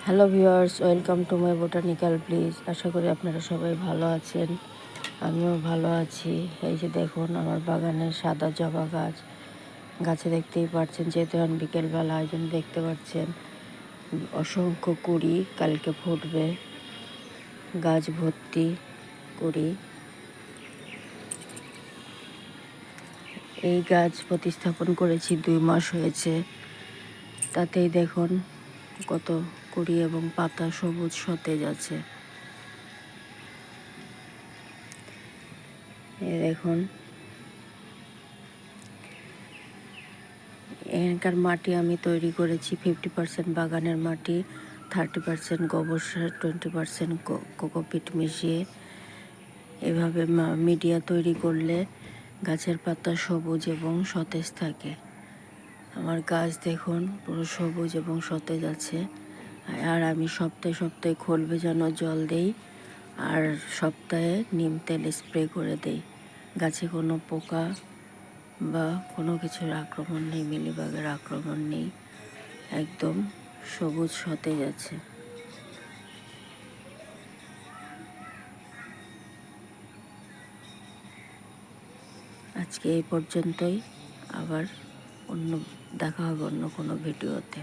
Hello viewers, welcome to my botanical place. আশা করি আপনারা সবাই ভালো আছেন, আমিও ভালো আছি। এই যে দেখুন আমার বাগানের সাদা জবা গাছে দেখতেই পাচ্ছেন, যেহেতু এখন বিকেলবেলা এই জন্য দেখতে পাচ্ছেন অসংখ্য কুড়ি কালকে ফুটবে। গাছ ভর্তি কুড়ি। এই গাছ প্রতিস্থাপন করেছি 2 মাস হয়েছে, তাতেই দেখুন কত কুড়ি এবং পাতা সবুজ সতেজ আছে। এই দেখুন এখানকার মাটি আমি তৈরি করেছি 50% বাগানের মাটি, 30% গোবর সার, 20% কোকোপিট মিশিয়ে। এভাবে মিডিয়া তৈরি করলে গাছের পাতা সবুজ এবং সতেজ থাকে। আমার গাছ দেখুন পুরো সবুজ এবং সতেজ আছে। আর আমি সপ্তাহে সপ্তাহে খোল ভেজানো জল দেই, আর সপ্তাহে নিম তেল স্প্রে করে দেই। গাছে কোনো পোকা বা কোনো কিছুর আক্রমণ নেই, মিলিবাগের আক্রমণ নেই, একদম সবুজ সতেজ আছে। আজকে এই পর্যন্তই, আবার দেখা হবে অন্য কোনো ভিডিওতে।